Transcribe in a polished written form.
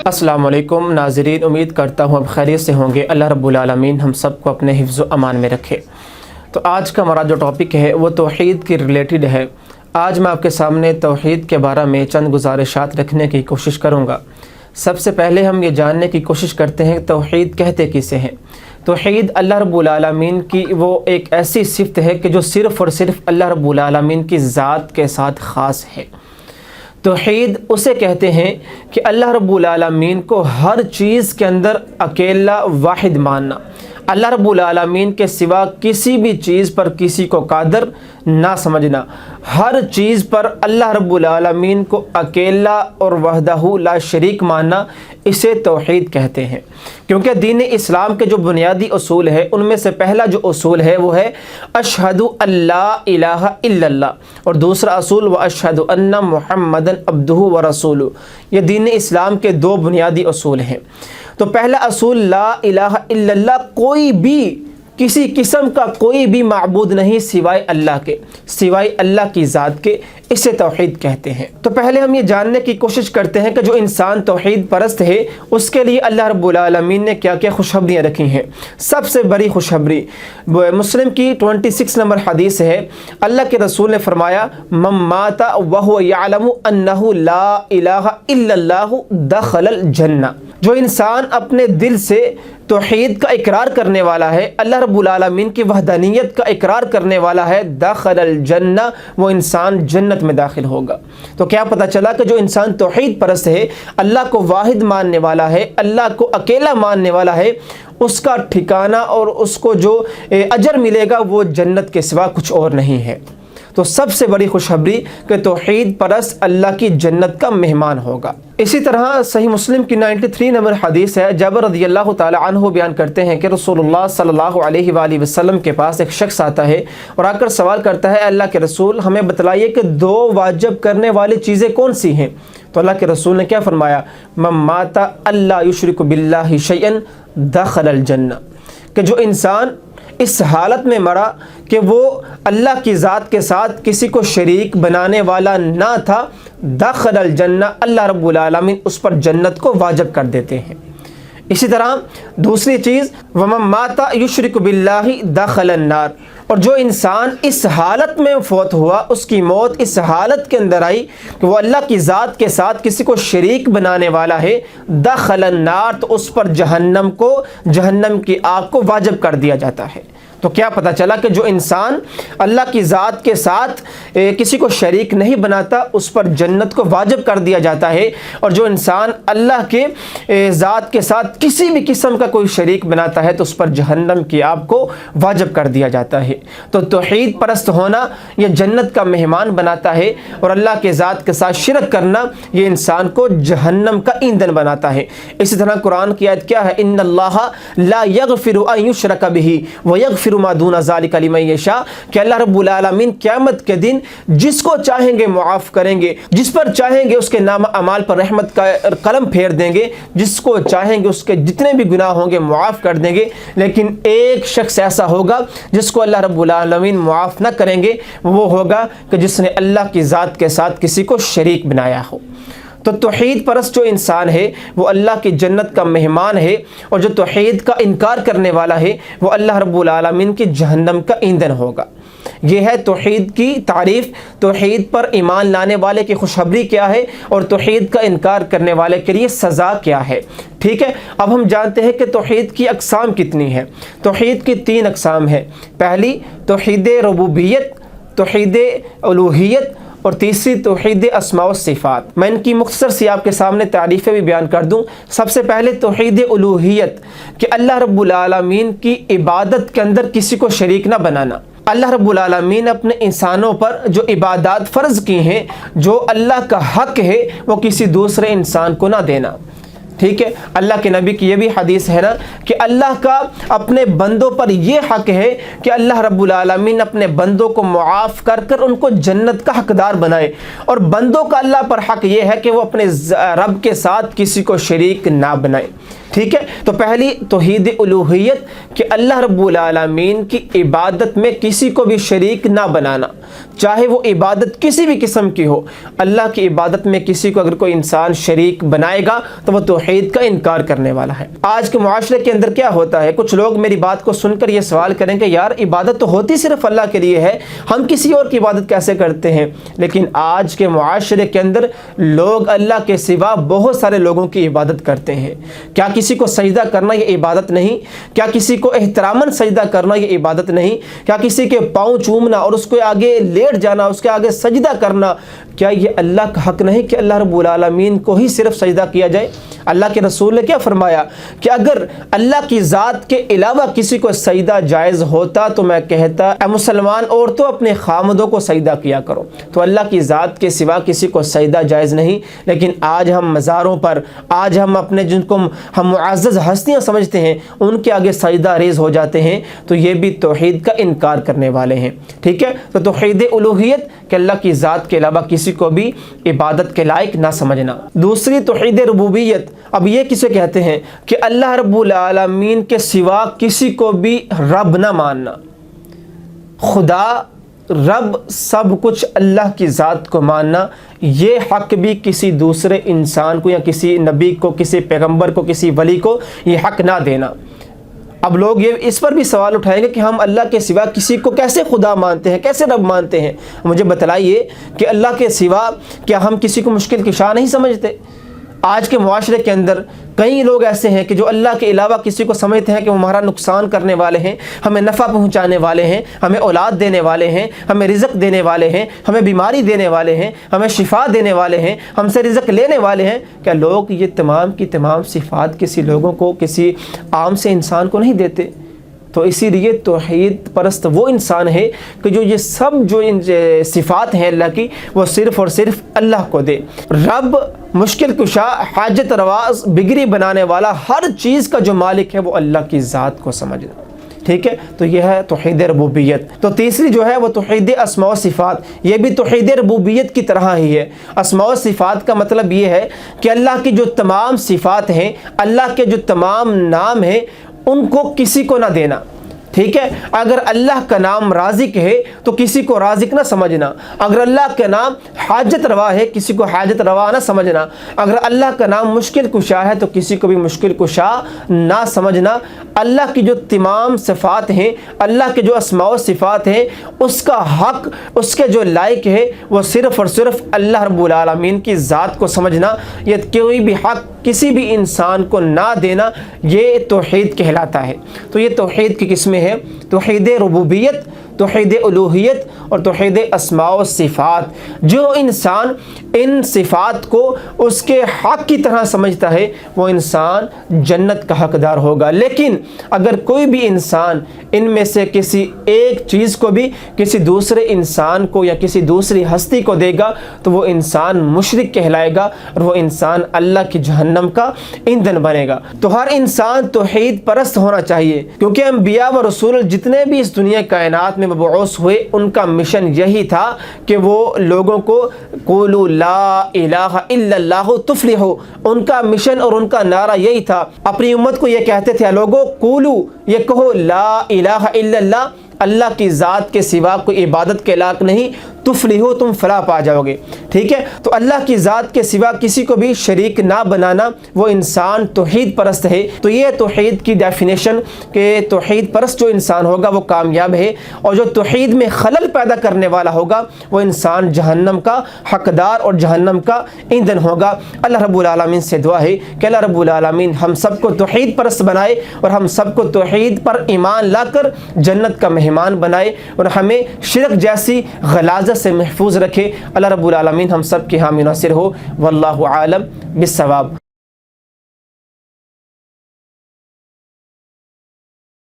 अस्सलाम वालेकुम नाज़रीन, उम्मीद करता हूँ अब खैरियत से होंगे। अल्लाह रब्बुल आलमीन हम सब को अपने हिफ्ज़ व अमान में रखे। तो आज का हमारा जो टॉपिक है वो तौहीद के रिलेटेड है। आज मैं आपके सामने तौहीद के बारे में चंद गुजारिशात रखने की कोशिश करूँगा। सबसे पहले हम ये जानने की कोशिश करते हैं तौहीद कहते किसे हैं। तौहीद अल्लाह रब्बुल आलमीन की वो एक ऐसी सिफ़त है कि जो सिर्फ़ और सिर्फ अल्लाह रब्बुल आलमीन की ज़ात के साथ ख़ास है। तौहीद उसे कहते हैं कि अल्लाह रब्बुल आलमीन को हर चीज़ के अंदर अकेला वाहिद मानना, अल्लाह रब्बुल आलमीन के सिवा किसी भी चीज़ पर किसी को कादर ना समझना, हर चीज़ पर अल्लाह रब्बुल आलमीन को अकेला और वहदहू ला शरीक मानना, इसे तौहीद कहते हैं। क्योंकि दीन इस्लाम के जो बुनियादी उसूल है उनमें से पहला जो उसूल है वो है अशहदु अल्ला इलाहा इल्लल्लाह, और दूसरा असूल व अशहदु अन्ना मुहम्मदन अब्दुहु व रसूलु। ये दीन इस्लाम के दो बुनियादी उसूल हैं। तो पहला असूल ला इलाहा इल्लल्लाह, कोई भी किसी किस्म का कोई भी माबूद नहीं सिवाय अल्लाह के, सिवाय अल्लाह की ज़ात के, इसे तौहीद कहते हैं। तो पहले हम ये जानने की कोशिश करते हैं कि जो इंसान तौहीद परस्त है उसके लिए अल्लाह रब्बुल आलमीन ने क्या क्या खुशखबरियाँ रखी हैं। सबसे बड़ी खुशखबरी मुस्लिम की 26 नंबर हदीस है। अल्लाह के रसूल ने फरमाया मम माता वहुव यअलमु अन्नहु ला इलाहा इल्लल्लाहु दखलल जन्नह। जो इंसान अपने दिल से तौहीद का इकरार करने वाला है, अल्लाह रब्बुल आलमीन की वहदानियत का इकरार करने वाला है, दखलल जन्नह, वो इंसान जन्नत में दाखिल होगा। तो क्या पता चला कि जो इंसान तौहीद परस्त है, अल्लाह को वाहिद मानने वाला है, अल्लाह को अकेला मानने वाला है, उसका ठिकाना और उसको जो अजर मिलेगा वो जन्नत के सिवा कुछ और नहीं है। तो सबसे बड़ी खुशखबरी कि तौहीद परस्त अल्लाह की जन्नत का मेहमान होगा। इसी तरह सही मुस्लिम की 93 नंबर हदीस है। जाबिर रज़ियल्लाहु ताला अन्हु बयान करते हैं कि रसूलुल्लाह सल्लल्लाहु अलैहि वसल्लम के पास एक शख्स आता है और आकर सवाल करता है, अल्लाह के रसूल हमें बतलाइए कि दो वाजिब करने वाली चीज़ें कौन सी हैं। तो अल्लाह के रसूल ने क्या फरमाया, मम माता अल्ला युशरिकु बिल्लाहि शैअन दखलल जन्नह, कि जो इंसान इस हालत में मरा कि वो अल्लाह की ज़ात के साथ किसी को शरीक बनाने वाला ना था, दखलल जन्नह, अल्लाह रब्बुल आलमीन उस पर जन्नत को वाजिब कर देते हैं। इसी तरह दूसरी चीज़ वमन माता युशरिकु बिल्लाहि दखलन नार, और जो इंसान इस हालत में फौत हुआ, उसकी मौत इस हालत के अंदर आई कि वो अल्लाह की ज़ात के साथ किसी को शरीक बनाने वाला है, दखलन नार, तो उस पर जहन्नम की आग को वाजिब कर दिया जाता है। तो क्या पता चला कि जो इंसान अल्लाह की ज़ात के साथ किसी को शरीक नहीं बनाता उस पर जन्नत को वाजिब कर दिया जाता है, और जो इंसान अल्लाह के ज़ात के साथ किसी भी किस्म का कोई शरीक बनाता है तो उस पर जहन्नम की आग को वाजिब कर दिया जाता है। तो तौहीद परस्त होना ये जन्नत का मेहमान बनाता है, और अल्लाह के ज़ात के साथ शिरक करना ये इंसान को जहन्नम का ईंधन बनाता है। इसी तरह कुरान की आयत क्या है, इन्नल्लाह ला यगफिरु अन युशरक बिही व यगफिरु मा दूना ज़ालिका लिमन यशा, कि अल्लाह रब्बुल आलमीन क़यामत के दिन जिसको चाहेंगे मुआफ़ करेंगे, जिस पर चाहेंगे उसके नाम अमाल पर रहमत का कलम फेर देंगे, जिसको चाहेंगे उसके जितने भी गुनाह होंगे मुआफ़ कर देंगे। लेकिन एक शख्स ऐसा होगा जिसको अल्लाह रब्बुल आलमीन मुआफ़ ना करेंगे, वो होगा कि जिसने अल्लाह की ज़ात के साथ किसी को शरीक बनाया हो। तो तौहीद परस्त जो इंसान है वो अल्लाह की जन्नत का मेहमान है, और जो तौहीद का इनकार करने वाला है वो अल्लाह रब्बुल आलमीन की जहन्नम का ईंधन होगा। ये है तौहीद की तारीफ़, तौहीद पर ईमान लाने वाले की खुशखबरी क्या है और तौहीद का इनकार करने वाले के लिए सज़ा क्या है। ठीक है, अब हम जानते हैं कि तौहीद की अक़साम कितनी है। तौहीद की 3 अक़साम है। पहली तौहीद रुबूबियत, तौहीद उलूहियत, और तीसरी तौहीद अस्मा व सिफ़ात। मैं इनकी मुख्तसर सी आपके सामने तारीफ़ें भी बयान कर दूँ। सबसे पहले तौहीद उलूहियत, कि अल्लाह रब्बुल आलमीन की इबादत के अंदर किसी को शरीक ना बनाना। अल्लाह रब्बुल आलमीन अपने इंसानों पर जो इबादत फ़र्ज़ की हैं, जो अल्लाह का हक़ है, वो किसी दूसरे इंसान को ना देना। ठीक है, अल्लाह के नबी की ये भी हदीस है ना कि अल्लाह का अपने बंदों पर ये हक़ है कि अल्लाह रब्बुल आलमीन अपने बंदों को मुआफ़ कर कर उनको जन्नत का हक़दार बनाए, और बंदों का अल्लाह पर हक़ ये है कि वो अपने रब के साथ किसी को शरीक ना बनाए। ٹھیک ہے، تو پہلی توحید الوہیت کہ اللہ رب العالمین کی عبادت میں کسی کو بھی شریک نہ بنانا، چاہے وہ عبادت کسی بھی قسم کی ہو۔ اللہ کی عبادت میں کسی کو اگر کوئی انسان شریک بنائے گا تو وہ توحید کا انکار کرنے والا ہے۔ آج کے معاشرے کے اندر کیا ہوتا ہے، کچھ لوگ میری بات کو سن کر یہ سوال کریں کہ یار عبادت تو ہوتی صرف اللہ کے لیے ہے، ہم کسی اور کی عبادت کیسے کرتے ہیں؟ لیکن آج کے معاشرے کے اندر لوگ اللہ کے سوا بہت سارے لوگوں کی عبادت کرتے ہیں۔ کیا کسی کو سجدہ کرنا یہ عبادت نہیں؟ کیا کسی کو احتراماً سجدہ کرنا یہ عبادت نہیں؟ کیا کسی کے پاؤں چومنا اور اس کو آگے لیٹ جانا، اس کے آگے سجدہ کرنا، کیا یہ اللہ کا حق نہیں کہ اللہ رب العالمین کو ہی صرف سجدہ کیا جائے؟ اللہ کے رسول نے کیا فرمایا کہ اگر اللہ کی ذات کے علاوہ کسی کو سجدہ جائز ہوتا تو میں کہتا اے مسلمان عورتوں اپنے خامدوں کو سجدہ کیا کرو۔ تو اللہ کی ذات کے سوا کسی کو سجدہ جائز نہیں، لیکن آج ہم مزاروں پر، آج ہم اپنے جن کو ہم معزز ہستیاں سمجھتے ہیں ان کے آگے سجدہ ریز ہو جاتے ہیں، تو یہ بھی توحید کا انکار کرنے والے ہیں۔ ٹھیک ہے، تو توحید الوہیت کہ اللہ کی ذات کے علاوہ کسی کو بھی عبادت کے لائق نہ سمجھنا۔ دوسری توحید ربوبیت، اب یہ کسے کہتے ہیں کہ اللہ رب العالمین کے سوا کسی کو بھی رب نہ ماننا۔ خدا رب سب کچھ اللہ کی ذات کو ماننا، یہ حق بھی کسی دوسرے انسان کو یا کسی نبی کو، کسی پیغمبر کو، کسی ولی کو یہ حق نہ دینا۔ اب لوگ یہ اس پر بھی سوال اٹھائیں گے کہ ہم اللہ کے سوا کسی کو کیسے خدا مانتے ہیں، کیسے رب مانتے ہیں؟ مجھے بتلائیے کہ اللہ کے سوا کیا ہم کسی کو مشکل کشا نہیں سمجھتے؟ آج کے معاشرے کے اندر کئی لوگ ایسے ہیں کہ جو اللہ کے علاوہ کسی کو سمجھتے ہیں کہ وہ ہمارا نقصان کرنے والے ہیں، ہمیں نفع پہنچانے والے ہیں، ہمیں اولاد دینے والے ہیں، ہمیں رزق دینے والے ہیں، ہمیں بیماری دینے والے ہیں، ہمیں شفا دینے والے ہیں، ہم سے رزق لینے والے ہیں۔ کیا لوگ یہ تمام کی تمام صفات کسی لوگوں کو، کسی عام سے انسان کو نہیں دیتے؟ تو اسی لیے توحید پرست وہ انسان ہے کہ جو یہ سب جو صفات ہیں اللہ کی وہ صرف اور صرف اللہ کو دے۔ رب، مشکل کشا، حاجت رواز، بگڑی بنانے والا، ہر چیز کا جو مالک ہے وہ اللہ کی ذات کو سمجھنا۔ ٹھیک ہے، تو یہ ہے توحید ربوبیت۔ تو تیسری جو ہے وہ توحید اسماء و صفات، یہ بھی توحید ربوبیت کی طرح ہی ہے۔ اسماء و صفات کا مطلب یہ ہے کہ اللہ کی جو تمام صفات ہیں، اللہ کے جو تمام نام ہیں، ان کو کسی کو نہ دینا۔ ٹھیک ہے، اگر اللہ کا نام رازق ہے تو کسی کو رازق نہ سمجھنا، اگر اللہ کا نام حاجت روا ہے کسی کو حاجت روا نہ سمجھنا، اگر اللہ کا نام مشکل کشا ہے تو کسی کو بھی مشکل کشا نہ سمجھنا۔ اللہ کی جو تمام صفات ہیں، اللہ کے جو اسماء و صفات ہیں، اس کا حق، اس کے جو لائق ہے وہ صرف اور صرف اللہ رب العالمین کی ذات کو سمجھنا۔ یہ کوئی بھی حق کسی بھی انسان کو نہ دینا، یہ توحید کہلاتا ہے۔ تو یہ توحید کی قسمیں ہیں، توحید ربوبیت، توحید الوہیت اور توحید اسماء و صفات۔ جو انسان ان صفات کو اس کے حق کی طرح سمجھتا ہے وہ انسان جنت کا حقدار ہوگا۔ لیکن اگر کوئی بھی انسان ان میں سے کسی ایک چیز کو بھی کسی دوسرے انسان کو یا کسی دوسری ہستی کو دے گا تو وہ انسان مشرک کہلائے گا اور وہ انسان اللہ کی جہنم کا ایندھن بنے گا۔ تو ہر انسان توحید پرست ہونا چاہیے، کیونکہ انبیاء و رسول جتنے بھی اس دنیا کائنات میں مبعوث ہوئے ان کا مشن یہی تھا کہ وہ لوگوں کو قولوا لا الہ الا اللہ تفلحوا، ان کا مشن اور ان کا نعرہ یہی تھا۔ اپنی امت کو یہ کہتے تھے لوگوں قولوا، یہ کہو لا الہ الا اللہ، اللہ کی ذات کے سوا کوئی عبادت کے لائق نہیں، تفلحوا، تم فلاح پا جاؤ گے۔ ٹھیک ہے، تو اللہ کی ذات کے سوا کسی کو بھی شریک نہ بنانا، وہ انسان توحید پرست ہے۔ تو یہ توحید کی ڈیفینیشن کہ توحید پرست جو انسان ہوگا وہ کامیاب ہے، اور جو توحید میں خلل پیدا کرنے والا ہوگا وہ انسان جہنم کا حقدار اور جہنم کا ایندھن ہوگا۔ اللہ رب العالمین سے دعا ہے کہ اللہ رب العالمین ہم سب کو توحید پرست بنائے اور ہم سب کو توحید پر ایمان لا کر جنت کا مہمان بنائے، اور ہمیں شرک جیسی غلاظت سے محفوظ رکھے۔ اللہ رب العالمین ہم سب کے حامی ناصر ہو۔ واللہ عالم بالصواب۔